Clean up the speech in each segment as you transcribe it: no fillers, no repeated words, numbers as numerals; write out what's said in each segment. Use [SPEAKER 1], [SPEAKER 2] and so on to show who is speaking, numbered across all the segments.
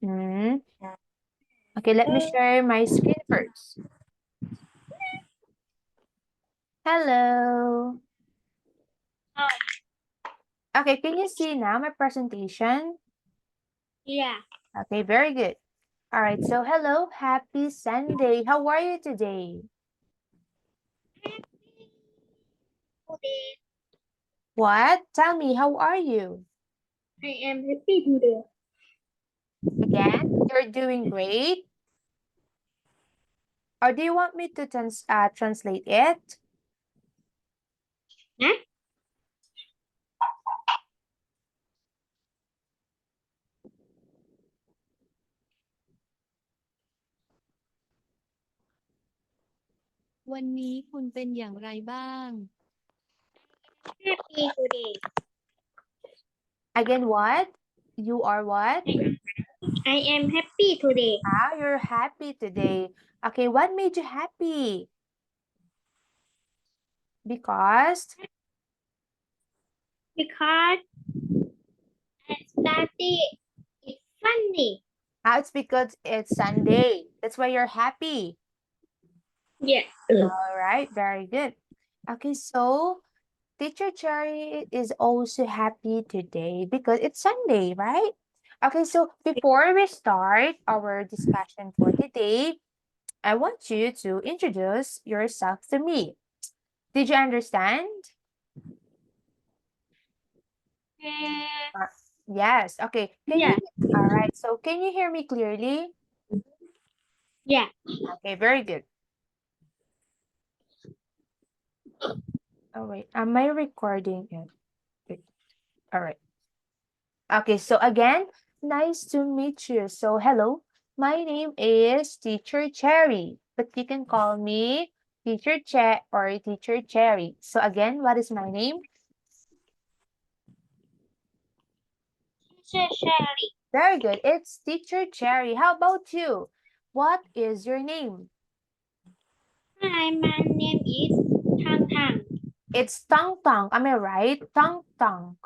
[SPEAKER 1] Hmm. Okay, let me share my screen first. Hello. Okay, can you see now my presentation?
[SPEAKER 2] Yeah.
[SPEAKER 1] Okay, very good. All right, so hello, happy Sunday. How are you today?
[SPEAKER 2] Today
[SPEAKER 1] What? Tell me, how are you?
[SPEAKER 2] I am happy today.
[SPEAKER 1] Again, you're doing great. Or do you want me to translate it?
[SPEAKER 2] Huh?
[SPEAKER 3] วันนี้คุณเป็นอย่างไรบ้าง
[SPEAKER 2] Happy today.
[SPEAKER 1] Again, what? You are what?
[SPEAKER 2] I am happy today
[SPEAKER 1] Ah, you're happy today. Okay, what made you happy? Because
[SPEAKER 2] because I study. It's funny.
[SPEAKER 1] it's because it's Sunday. That's why you're happy.
[SPEAKER 2] Yeah.
[SPEAKER 1] All right, very good. Okay, so Teacher Cherry is also happy today because it's Sunday, right? Okay, so before we start our discussion for today, I want you to introduce yourself to me. Did you understand? Yes. Okay.
[SPEAKER 2] Yeah.
[SPEAKER 1] All right. So can you hear me clearly?
[SPEAKER 2] Yeah.
[SPEAKER 1] Okay, very good. Oh, wait. Am I recording it? Wait. All right. Okay. So again, nice to meet you. So hello, my name is Teacher Cherry, but you can call me Teacher Che or Teacher Cherry. So again, what is my name?
[SPEAKER 2] Teacher Sherry.
[SPEAKER 1] Very good. It's Teacher Cherry. How about you? What is your name?
[SPEAKER 2] Hi, my name is Tang Tang.
[SPEAKER 1] It's Tang Tang. Am I right? Tang Tang.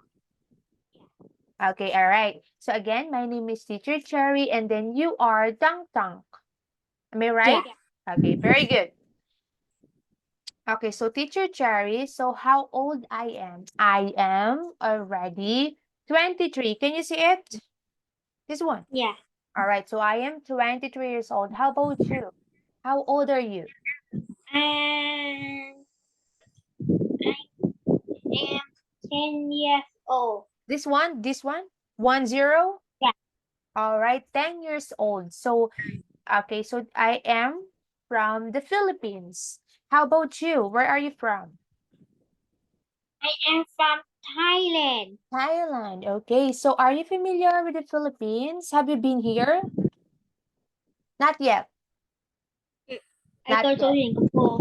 [SPEAKER 1] Okay, all right. So again, my name is Teacher Cherry, and then you are Tang Tang. Am I right?
[SPEAKER 2] Yeah.
[SPEAKER 1] Okay, very good. Okay, so Teacher Cherry, so how old I am? I am already 23. Can you see it? This one.
[SPEAKER 2] Yeah.
[SPEAKER 1] All right, so I am 23 years old. How about you? How old are you?
[SPEAKER 2] And I am 10 years old.
[SPEAKER 1] This one? 10?
[SPEAKER 2] Yeah.
[SPEAKER 1] All right, 10 years old. So, okay, so I am from the Philippines. How about you? Where are you from?
[SPEAKER 2] I am from Thailand.
[SPEAKER 1] Thailand. Okay, so are you familiar with the Philippines? Have you been here? Not yet.
[SPEAKER 2] I
[SPEAKER 1] Not
[SPEAKER 2] go to
[SPEAKER 1] yet.
[SPEAKER 2] Singapore.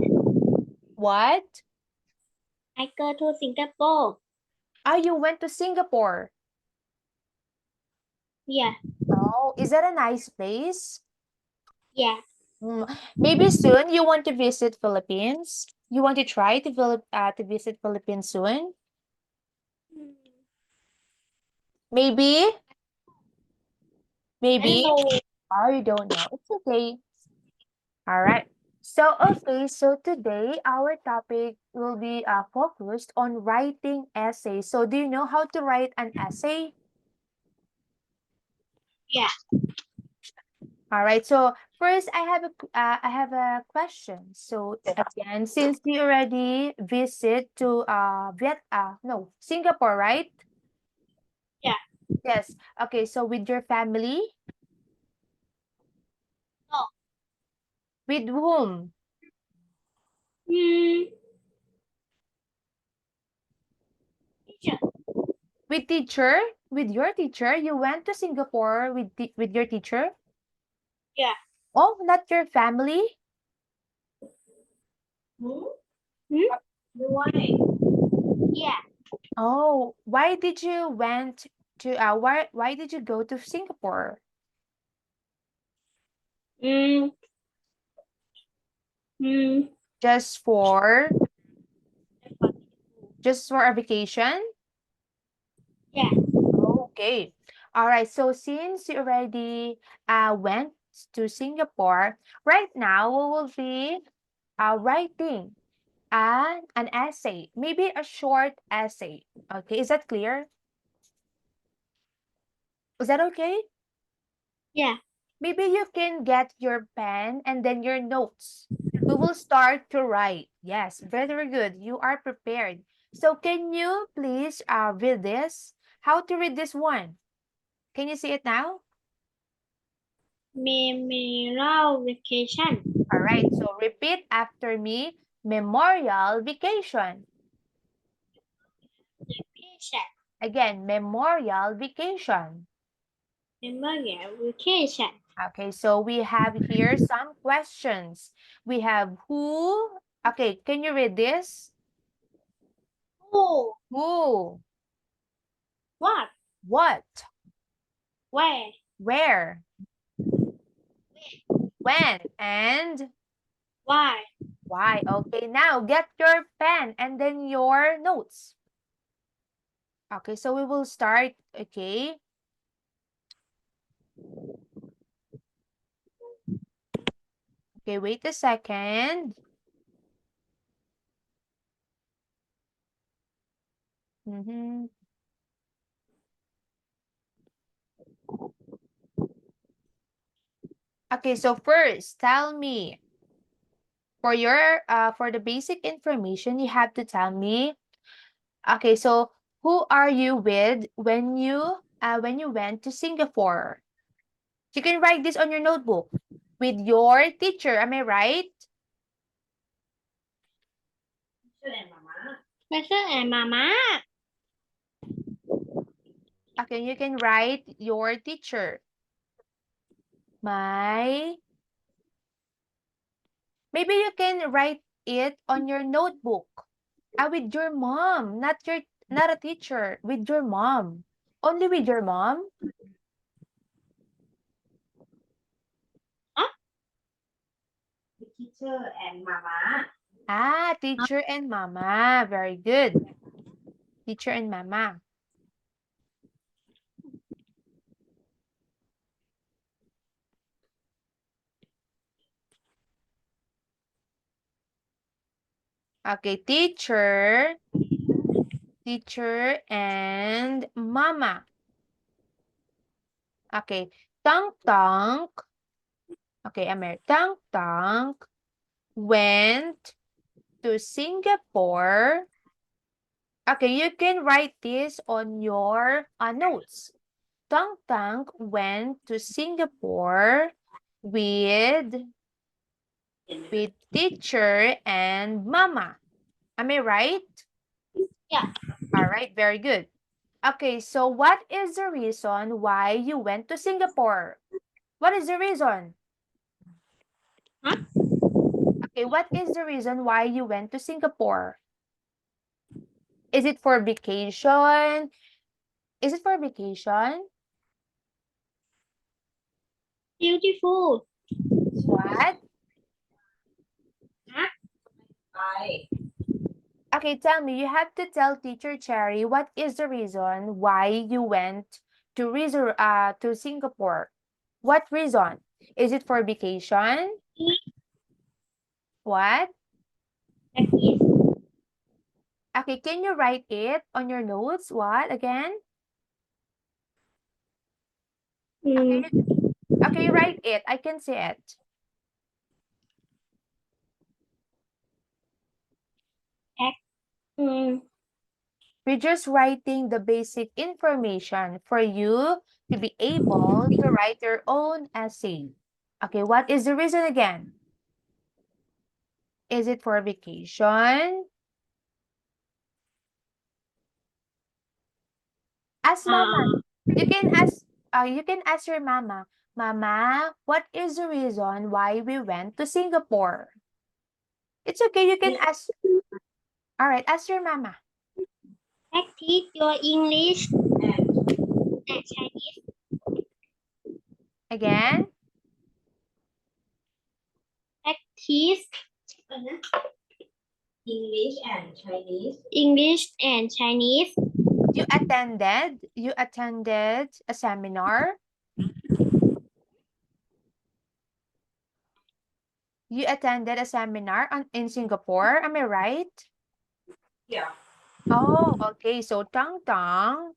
[SPEAKER 1] What?
[SPEAKER 2] I go to Singapore.
[SPEAKER 1] Oh, you went to Singapore.
[SPEAKER 2] Yeah.
[SPEAKER 1] Oh, is that a nice place?
[SPEAKER 2] Yeah.
[SPEAKER 1] Maybe soon you want to visit Philippines. You want to try to visit Philippines soon? Maybe.
[SPEAKER 2] I
[SPEAKER 1] Maybe.
[SPEAKER 2] know.
[SPEAKER 1] Oh, you don't know. It's okay. All right. So, okay, so today our topic will be focused on writing essays. So, do you know how to write an essay?
[SPEAKER 2] Yeah.
[SPEAKER 1] All right. So, first I have a question. So, again, since you already visit to Singapore, right?
[SPEAKER 2] Yeah.
[SPEAKER 1] Yes. Okay, so with your family?
[SPEAKER 2] No.
[SPEAKER 1] With whom?
[SPEAKER 2] Hmm. Teacher.
[SPEAKER 1] With teacher? With your teacher? You went to Singapore with your teacher?
[SPEAKER 2] Yeah.
[SPEAKER 1] Oh, not your family?
[SPEAKER 2] Hmm? Hmm? Why? Yeah.
[SPEAKER 1] Oh, why did you went to why did you go to Singapore?
[SPEAKER 2] Hmm. Hmm.
[SPEAKER 1] Just for just for a vacation?
[SPEAKER 2] Yeah.
[SPEAKER 1] Okay. All right, so since you already went to Singapore, right now we will be writing an essay, maybe a short essay. Okay, is that clear? Is that okay?
[SPEAKER 2] Yeah.
[SPEAKER 1] Maybe you can get your pen and then your notes. We will start to write. Yes, very, very good. You are prepared. So can you please read this? How to read this one? Can you see it now?
[SPEAKER 2] Memorial vacation.
[SPEAKER 1] All right, so repeat after me. Memorial vacation.
[SPEAKER 2] Vacation.
[SPEAKER 1] Again, memorial vacation.
[SPEAKER 2] Memorial vacation.
[SPEAKER 1] Okay, so we have here some questions. We have who. Okay, can you read this?
[SPEAKER 2] Who?
[SPEAKER 1] Who,
[SPEAKER 2] What?
[SPEAKER 1] what,
[SPEAKER 2] Where?
[SPEAKER 1] where, when, and
[SPEAKER 2] Why?
[SPEAKER 1] why. Okay, now get your pen and then your notes. Okay, so we will start, okay? Okay, wait a second. Mhm. Okay, so first, tell me, for the basic information, you have to tell me, okay, so who are you with when you went to Singapore? You can write this on your notebook. With your teacher, am I right?
[SPEAKER 2] Teacher and Mama.
[SPEAKER 1] Okay, you can write your teacher. My, maybe you can write it on your notebook. With your mom, not a teacher, with your mom. Only with your mom?
[SPEAKER 2] Huh?
[SPEAKER 4] Teacher and mama.
[SPEAKER 1] Teacher and mama. Very good. Teacher and mama. Okay, teacher and mama. Okay, Tang Tang. Okay, Amer. Tang Tang went to Singapore. Okay, you can write this on your notes. Tang Tang went to Singapore with teacher and mama. Am I right?
[SPEAKER 2] Yeah.
[SPEAKER 1] All right, very good. Okay, so what is the reason why you went to Singapore? What is the reason?
[SPEAKER 2] Huh?
[SPEAKER 1] Okay, what is the reason why you went to Singapore? Is it for vacation? Is it for vacation?
[SPEAKER 2] Beautiful.
[SPEAKER 1] What?
[SPEAKER 4] I.
[SPEAKER 1] Okay, tell me, you have to tell teacher Cherry what is the reason why you went to Singapore. What reason? Is it for vacation? What?
[SPEAKER 2] Practice.
[SPEAKER 1] Okay, can you write it on your notes? What again?
[SPEAKER 2] Mm.
[SPEAKER 1] Okay, write it. I can see it.
[SPEAKER 2] Mm.
[SPEAKER 1] We're just writing the basic information for you to be able to write your own essay. Okay, what is the reason again? Is it for vacation? Ask mama. You can ask your mama. Mama, what is the reason why we went to Singapore? It's okay, you can ask. All right, ask your mama.
[SPEAKER 2] Practice your English and Chinese.
[SPEAKER 1] Again.
[SPEAKER 2] Practice
[SPEAKER 4] English and Chinese.
[SPEAKER 2] English and Chinese.
[SPEAKER 1] You attended a seminar. You attended a seminar in Singapore. Am I right?
[SPEAKER 4] Yeah.
[SPEAKER 1] Oh, okay. So Tang Tang.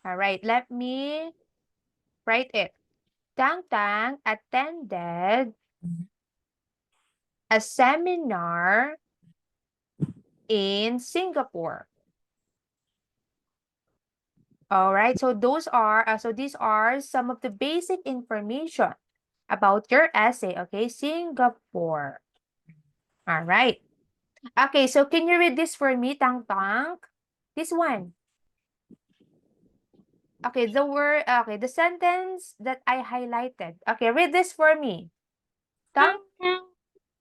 [SPEAKER 1] All right. Let me write it. Tang Tang attended a seminar in Singapore. All right. So these are some of the basic information about your essay. Okay, Singapore. All right. Okay. So can you read this for me, Tang Tang? This one. Okay, the sentence that I highlighted. Okay, read this for me. Tang,
[SPEAKER 2] Tang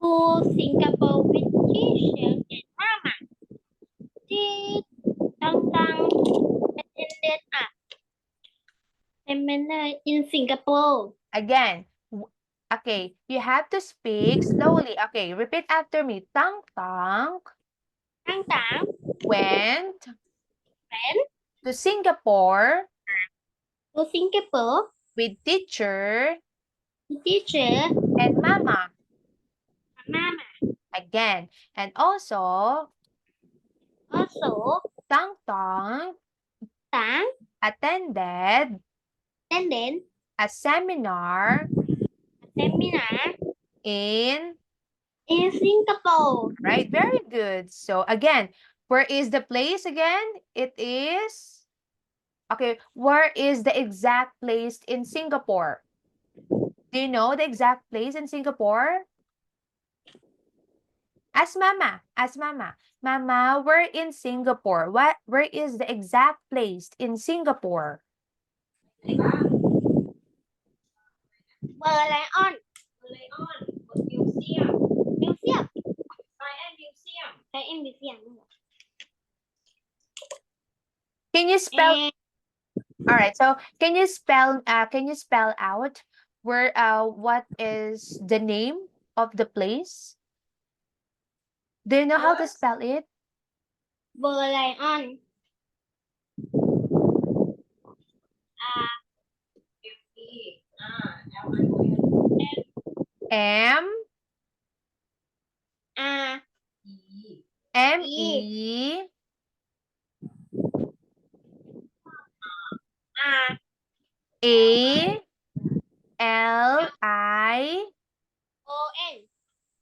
[SPEAKER 2] to Singapore with teacher and mama. Did Tang attended a seminar in Singapore.
[SPEAKER 1] again. Okay, you have to speak slowly. Okay, repeat after me. Tang Tang
[SPEAKER 2] Tang
[SPEAKER 1] went
[SPEAKER 2] went
[SPEAKER 1] to Singapore
[SPEAKER 2] to Singapore
[SPEAKER 1] with teacher
[SPEAKER 2] with teacher
[SPEAKER 1] and mama.
[SPEAKER 2] and mama.
[SPEAKER 1] Again, and also
[SPEAKER 2] Also,
[SPEAKER 1] Tang Tang
[SPEAKER 2] Tang
[SPEAKER 1] attended
[SPEAKER 2] attended
[SPEAKER 1] a seminar
[SPEAKER 2] a seminar
[SPEAKER 1] in.
[SPEAKER 2] in Singapore.
[SPEAKER 1] Right, very good. So again, where is the place again? It is, okay, where is the exact place in Singapore? Do you know the exact place in Singapore? Ask Mama, ask Mama. Mama, we're in Singapore. Where is the exact place in Singapore?
[SPEAKER 4] ไหนบ้าง
[SPEAKER 2] Lion
[SPEAKER 4] Lion Museum
[SPEAKER 2] Museum.
[SPEAKER 4] Lion Museum
[SPEAKER 2] Lion Museum.
[SPEAKER 1] Can you spell?
[SPEAKER 2] And
[SPEAKER 1] All right, so can you spell out what is the name of the place? Do you know how to
[SPEAKER 4] What?
[SPEAKER 1] spell it?
[SPEAKER 2] Lion.
[SPEAKER 4] ME LION
[SPEAKER 1] M
[SPEAKER 4] E
[SPEAKER 1] M E A L I
[SPEAKER 2] ON.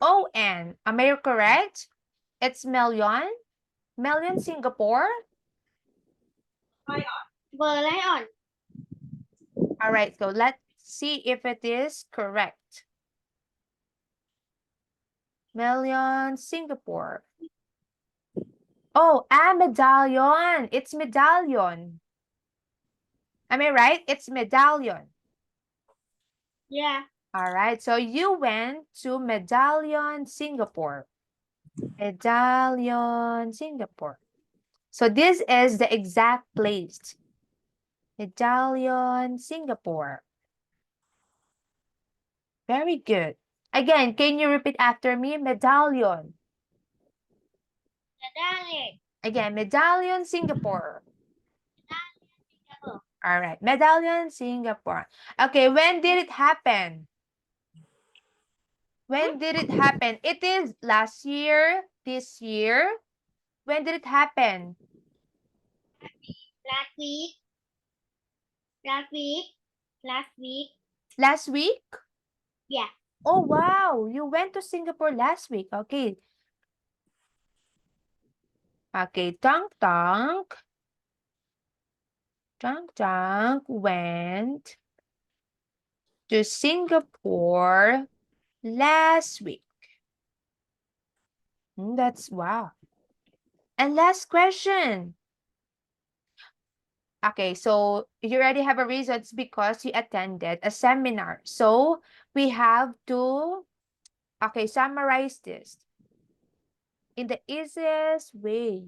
[SPEAKER 1] O N. Am I correct? It's million. Million Singapore.
[SPEAKER 2] Lion.
[SPEAKER 1] All right, so let's see if it is correct. Million Singapore. Oh, medallion. It's medallion. Am I right? It's medallion.
[SPEAKER 2] Yeah.
[SPEAKER 1] All right, so you went to Medallion, Singapore. Medallion, Singapore. So this is the exact place. Medallion, Singapore. Very good. Again, can you repeat after me? Medallion.
[SPEAKER 2] Medallion.
[SPEAKER 1] Again, Medallion, Singapore.
[SPEAKER 2] Singapore.
[SPEAKER 1] All right, Medallion, Singapore. Okay, when did it happen? When did it happen? It is last year, this year. When did it happen?
[SPEAKER 2] Last week. Last week. Last week.
[SPEAKER 1] Last week?
[SPEAKER 2] Yeah.
[SPEAKER 1] Oh, wow. You went to Singapore last week. Okay. Okay, Tang Tang. Tang Tang went to Singapore last week. That's wow. And last question. Okay, so you already have a reason. It's because you attended a seminar. So we have to, okay, summarize this in the easiest way.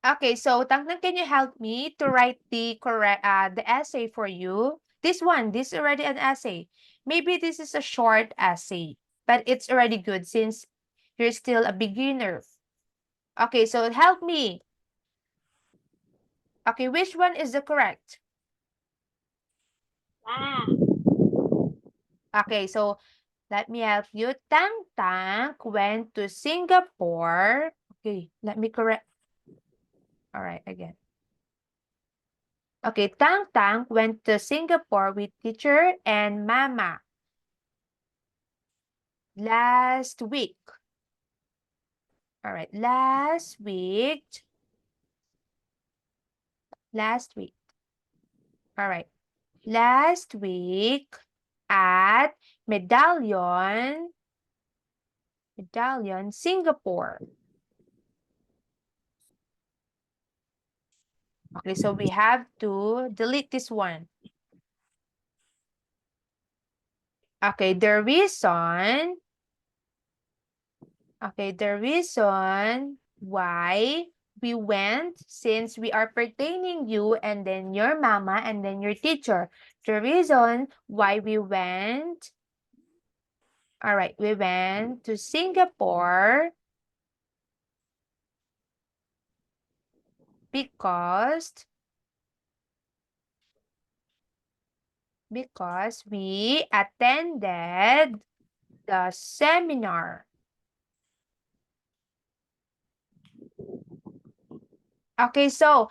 [SPEAKER 1] Okay, so Tangtang, can you help me to write the correct the essay for you? This is already an essay. Maybe this is a short essay, but it's already good since you're still a beginner. Okay, so help me. Okay, which one is the correct?
[SPEAKER 2] Wow.
[SPEAKER 1] Okay, so let me help you. Tang Tang went to Singapore. Okay, let me correct. All right, again. Okay, Tang Tang went to Singapore with teacher and mama last week. All right, last week. All right, last week at Medallion, Singapore. Okay, so we have to delete this one. Okay, the reason why we went, since we are pertaining you and then your mama and then your teacher. The reason why we went, all right, we went to Singapore because we attended the seminar. Okay, so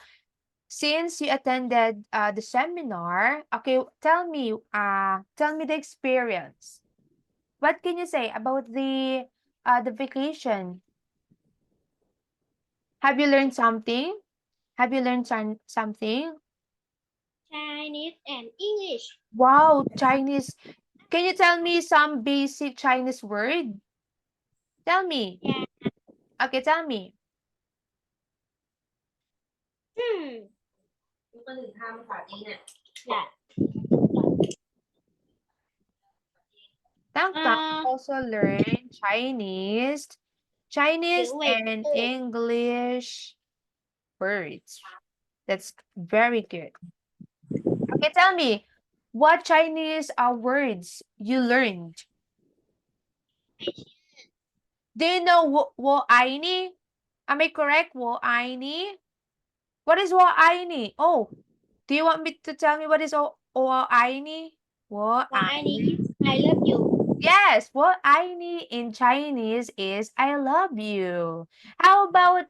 [SPEAKER 1] since you attended the seminar, okay, tell me the experience. What can you say about the vacation? Have you learned something? Have you learned something?
[SPEAKER 2] Chinese and English.
[SPEAKER 1] Wow, Chinese. Can you tell me some basic Chinese word? Tell me.
[SPEAKER 2] Yeah.
[SPEAKER 1] Okay, tell me.
[SPEAKER 4] ลูกก็ลืมทำภาษาจีนเนี่ย
[SPEAKER 2] Yeah.
[SPEAKER 1] Tang Tang
[SPEAKER 2] Uh,
[SPEAKER 1] also learned Chinese
[SPEAKER 2] wait.
[SPEAKER 1] and English words. That's very good. Okay, tell me, what Chinese words you learned? Do you know wo aini? Am I correct? Wo aini? What is wo aini? Oh, do you want me to tell me what is wo aini? Wo
[SPEAKER 2] Why
[SPEAKER 1] aini.
[SPEAKER 2] is I love you.
[SPEAKER 1] Yes, wo aini in Chinese is I love you. How about,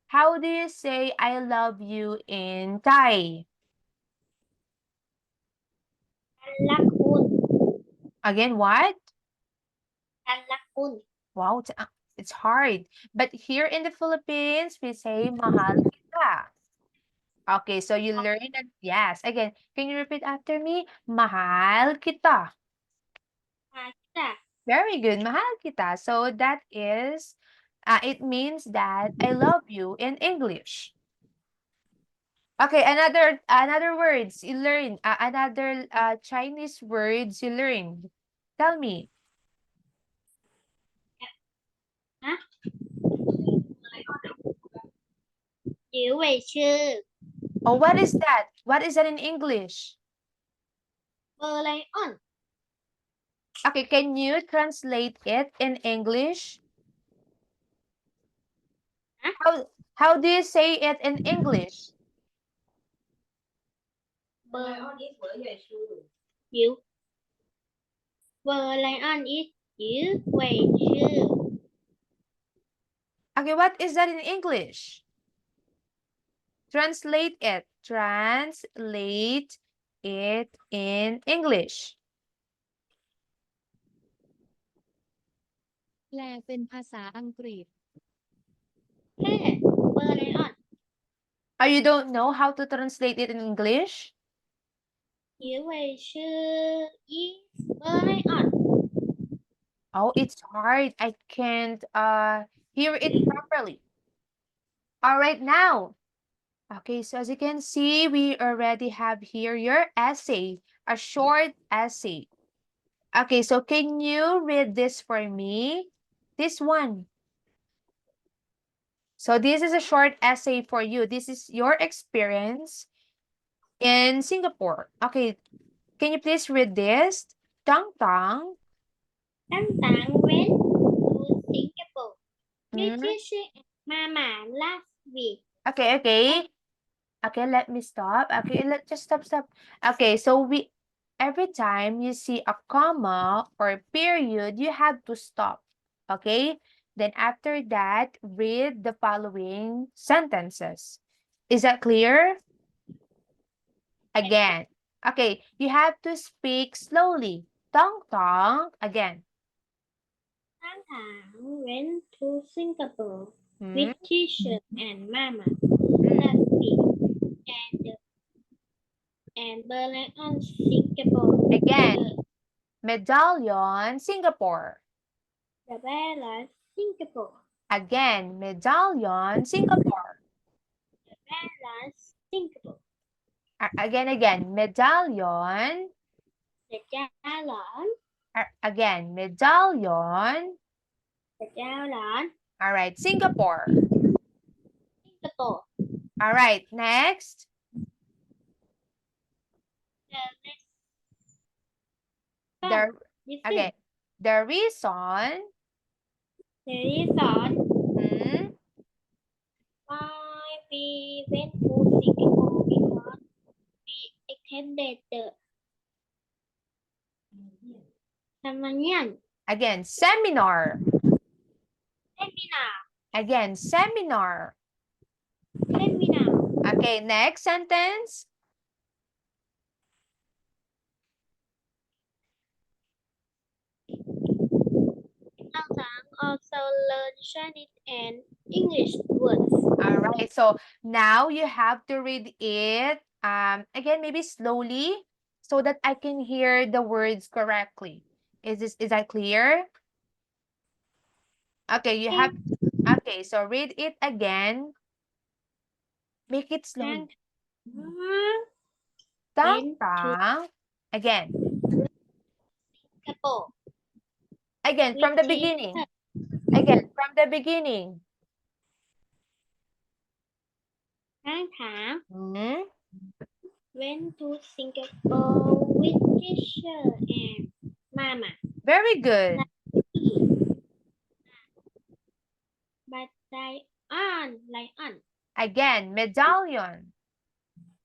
[SPEAKER 1] how do you say I love you in Thai?
[SPEAKER 2] ฉันรักคุณ
[SPEAKER 1] Again, what?
[SPEAKER 2] ฉันรักคุณ
[SPEAKER 1] Wow, it's hard. But here in the Philippines, we say mahal kita. Okay, so you learn that. Yes, again, can you repeat after me? Mahal kita.
[SPEAKER 2] มาจ้ะ
[SPEAKER 1] Very good, mahal kita. So that is, it means that I love you in English. Okay, another words you learn. Another Chinese words you learned. Tell me.
[SPEAKER 2] จิ๋วเว่ยชื่อ
[SPEAKER 1] Oh, what is that? What is that in English?
[SPEAKER 2] เบอร์ไลออน
[SPEAKER 1] Okay, can you translate it in English?
[SPEAKER 2] Huh?
[SPEAKER 1] How do you say it in English?
[SPEAKER 2] เบอ
[SPEAKER 4] ไล
[SPEAKER 2] ร์
[SPEAKER 4] ออนอีสเวอร์ใหญ่ชื่อ
[SPEAKER 2] จิ๋วเบอร์ไลออนอีจิ๋วเว่ยชื่อ
[SPEAKER 1] Okay, what is that in English? Translate it. Translate it in English.
[SPEAKER 3] แปลเป็นภาษาอังกฤษ
[SPEAKER 2] แค่เบอร์ไลออน
[SPEAKER 1] Oh, you don't know how to translate it in English?
[SPEAKER 2] จิ๋วเว่ยชื่ออีเบอร์ไลออน
[SPEAKER 1] Oh, it's hard. I can't hear it properly. All right, now. Okay, so as you can see, we already have here your essay, a short essay. Okay, so can you read this for me? This one. So this is a short essay for you. This is your experience in Singapore. Okay, can you please read this? Tang Tang.
[SPEAKER 2] ตั้งแต่ went to Singapore with
[SPEAKER 1] Mm,
[SPEAKER 2] teacher and Mama last week.
[SPEAKER 1] Okay. Okay, let me stop. Okay, just stop. Okay, so every time you see a comma or period, you have to stop. Okay? Then after that, read the following sentences. Is that clear? Again. Okay, you have to speak slowly. Tong tong. Again.
[SPEAKER 2] Tháng Thảo went to Singapore
[SPEAKER 1] Hmm?
[SPEAKER 2] with teacher and mama last week and Berlin on Singapore.
[SPEAKER 1] Again. Medallion, Singapore.
[SPEAKER 2] The Berlin Singapore.
[SPEAKER 1] Again. Medallion, Singapore.
[SPEAKER 2] Berlin Singapore.
[SPEAKER 1] Again. Medallion.
[SPEAKER 2] The Berlin.
[SPEAKER 1] Again. Medallion.
[SPEAKER 2] The Berlin
[SPEAKER 1] All right. Singapore.
[SPEAKER 2] Singapore.
[SPEAKER 1] All right. Next. The, okay. The reason.
[SPEAKER 2] The reason
[SPEAKER 1] Hmm,
[SPEAKER 2] why we went to Singapore because we attended the seminar.
[SPEAKER 1] again. Seminar.
[SPEAKER 2] Seminar.
[SPEAKER 1] Again. Seminar.
[SPEAKER 2] Seminar.
[SPEAKER 1] Okay. Next sentence.
[SPEAKER 2] Ang Thang also learned Chinese and English words.
[SPEAKER 1] All right. So now you have to read it again, maybe slowly so that I can hear the words correctly. Is that clear? Okay, okay, so read it again. Make it slow. Tang tang. Again.
[SPEAKER 2] Singapore.
[SPEAKER 1] Again, from the beginning. Again, from the beginning.
[SPEAKER 2] Tháng Thảo
[SPEAKER 1] Hmm?
[SPEAKER 2] went to Singapore with teacher and mama.
[SPEAKER 1] Very good.
[SPEAKER 2] But lion.
[SPEAKER 1] Again, medallion.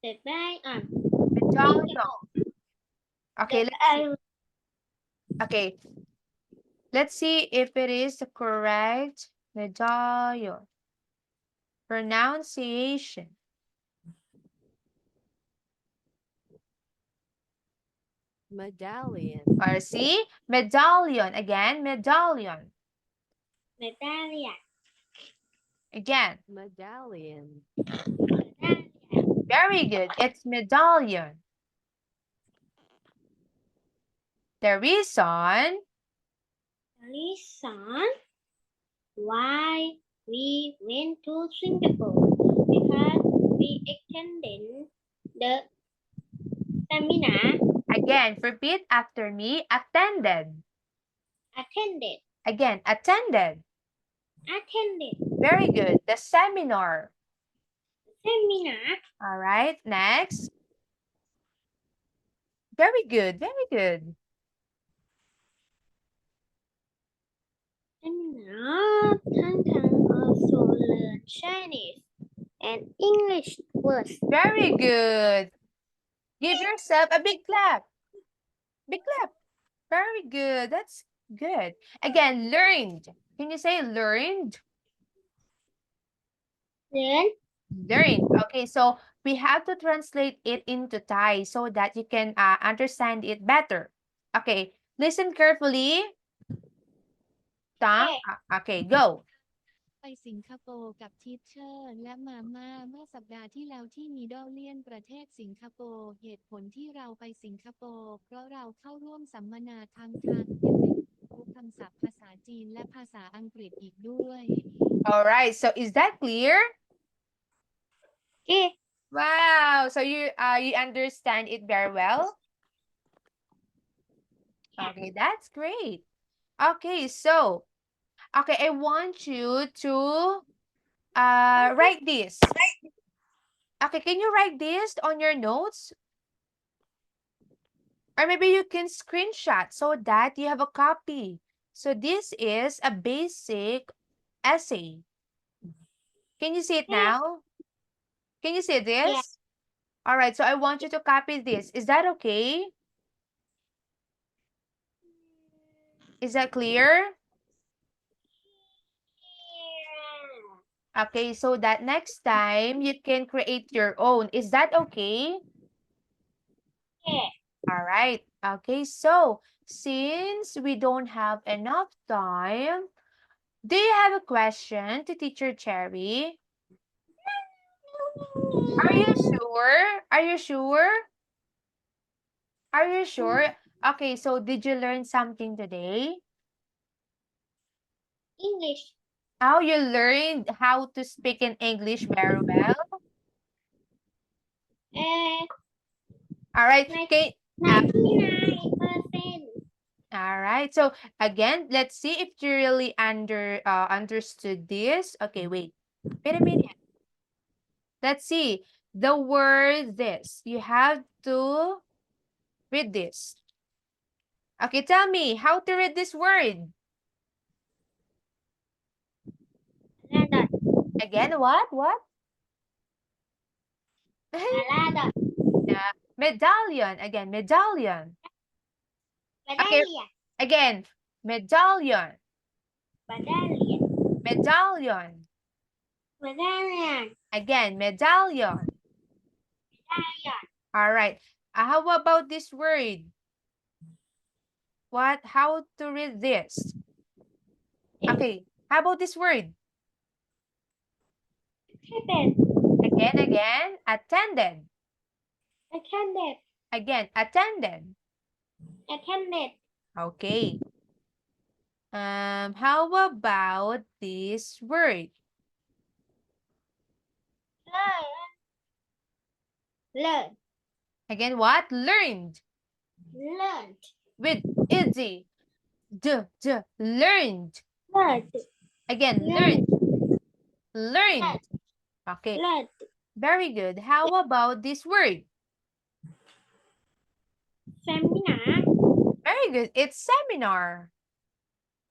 [SPEAKER 2] The lion.
[SPEAKER 1] Medallion. Okay,
[SPEAKER 2] The
[SPEAKER 1] let's see. Okay. Let's see if it is the correct medallion. Pronunciation.
[SPEAKER 3] medallion,
[SPEAKER 1] Or see? Medallion. Again, medallion.
[SPEAKER 2] medallion.
[SPEAKER 1] Again.
[SPEAKER 3] medallion,
[SPEAKER 2] Medallion.
[SPEAKER 1] Very good. It's medallion. The reason.
[SPEAKER 2] The reason why we went to Singapore because we attended the seminar.
[SPEAKER 1] Again, repeat after me. Attended.
[SPEAKER 2] Attended.
[SPEAKER 1] Again, attended.
[SPEAKER 2] Attended.
[SPEAKER 1] Very good. The seminar.
[SPEAKER 2] Seminar.
[SPEAKER 1] All right. Next. Very good. Very good.
[SPEAKER 2] Seminar. Tháng Thang also learned Chinese and English words.
[SPEAKER 1] Very good. Give yourself a big clap. Big clap. Very good. That's good. Again, learned. Can you say learned?
[SPEAKER 2] Learn.
[SPEAKER 1] Learned. Okay, so we have to translate it into Thai so that you can understand it better. Okay, listen carefully. Tang. Okay, go.
[SPEAKER 3] ไปสิงคโปร์กับทีเชอร์และมาม่าเมื่อสัปดาห์ที่แล้วที่มีดอลเลียนประเทศสิงคโปร์เหตุผลที่เราไปสิงคโปร์เพราะเราเข้าร่วมสัมมนาทางยังได้รู้คำศัพท์ภาษาจีนและภาษาอังกฤษอีกด้วย
[SPEAKER 1] All right, so is that clear?
[SPEAKER 2] Okay.
[SPEAKER 1] Wow, so you understand it very well? Okay, that's great. Okay, so okay, I want you to write this. Okay, can you write this on your notes? Or maybe you can screenshot so that you have a copy. So this is a basic essay. Can you see it
[SPEAKER 2] Yeah.
[SPEAKER 1] now? Can you see this? All right, so I want you to copy this. Is that okay? Is that clear? Okay, so that next time you can create your own. Is that okay?
[SPEAKER 2] Yeah.
[SPEAKER 1] All right. Okay, so since we don't have enough time, do you have a question to Teacher Cherry? Are you sure? Are you sure? Are you sure? Okay, so did you learn something today?
[SPEAKER 2] English.
[SPEAKER 1] How you learned how to speak in English very well? All right. Okay.
[SPEAKER 2] 99%.
[SPEAKER 1] All right. So again, let's see if you really understood this. Okay, wait. Wait a minute. Let's see. The word this. You have to read this. Okay, tell me how to read this word.
[SPEAKER 2] Ladder.
[SPEAKER 1] Again, what? What?
[SPEAKER 2] Ladder.
[SPEAKER 1] Yeah. Medallion. Again, medallion. Okay,
[SPEAKER 2] Medallion.
[SPEAKER 1] again, medallion.
[SPEAKER 2] Medallion.
[SPEAKER 1] Medallion.
[SPEAKER 2] Medallion.
[SPEAKER 1] Again, medallion.
[SPEAKER 2] Medallion.
[SPEAKER 1] All right. How about this word? What? How to read this? Okay. How about this word?
[SPEAKER 2] Attended.
[SPEAKER 1] Again. Attended.
[SPEAKER 2] Attended.
[SPEAKER 1] Again, attended.
[SPEAKER 2] Attended.
[SPEAKER 1] Okay. How about this word?
[SPEAKER 2] Learn. Learn.
[SPEAKER 1] Again, what? Learned.
[SPEAKER 2] Learned.
[SPEAKER 1] With easy. Learned.
[SPEAKER 2] Learned.
[SPEAKER 1] Again, learned. Learned. Okay.
[SPEAKER 2] Learned.
[SPEAKER 1] Very good. How about this word?
[SPEAKER 2] Seminar.
[SPEAKER 1] Very good. It's seminar.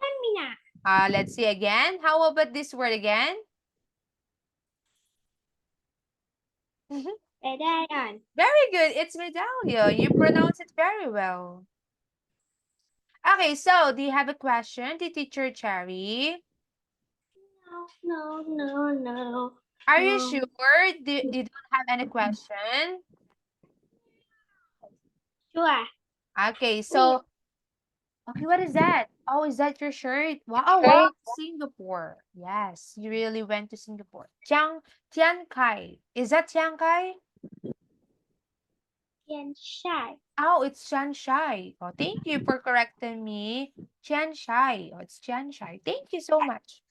[SPEAKER 2] Seminar.
[SPEAKER 1] Let's see again. How about this word again?
[SPEAKER 2] Medallion.
[SPEAKER 1] Very good. It's medallion. You pronounce it very well. Okay, so do you have a question to Teacher Cherry?
[SPEAKER 2] No.
[SPEAKER 1] Are you
[SPEAKER 2] No.
[SPEAKER 1] sure? You don't have any question?
[SPEAKER 2] Sure.
[SPEAKER 1] Okay, so, okay, what is that? Oh, is that your shirt? Wow, oh, wow, Singapore. Yes, you really went to Singapore. Tian Kai. Is that Chiang Kai?
[SPEAKER 2] Tian Shai.
[SPEAKER 1] Oh, it's Chiang Shai. Oh, thank you for correcting me. Chiang Shai. Oh, it's Chiang Shai. Thank you so much.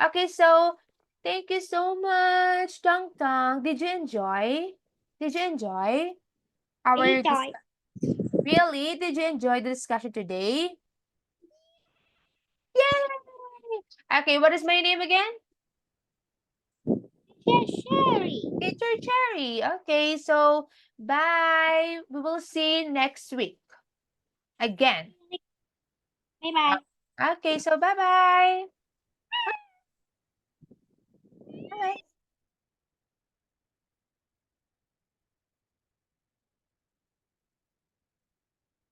[SPEAKER 1] Okay, so thank you so much, Tong Tong. Did you enjoy? Did you enjoy our
[SPEAKER 2] Enjoy.
[SPEAKER 1] Really? Did you enjoy the discussion today? Yay! Okay, what is my name again?
[SPEAKER 2] Tian Sherry.
[SPEAKER 1] Teacher Cherry. Okay, so bye. We will see next week again.
[SPEAKER 2] Bye bye.
[SPEAKER 1] Okay, so bye-bye.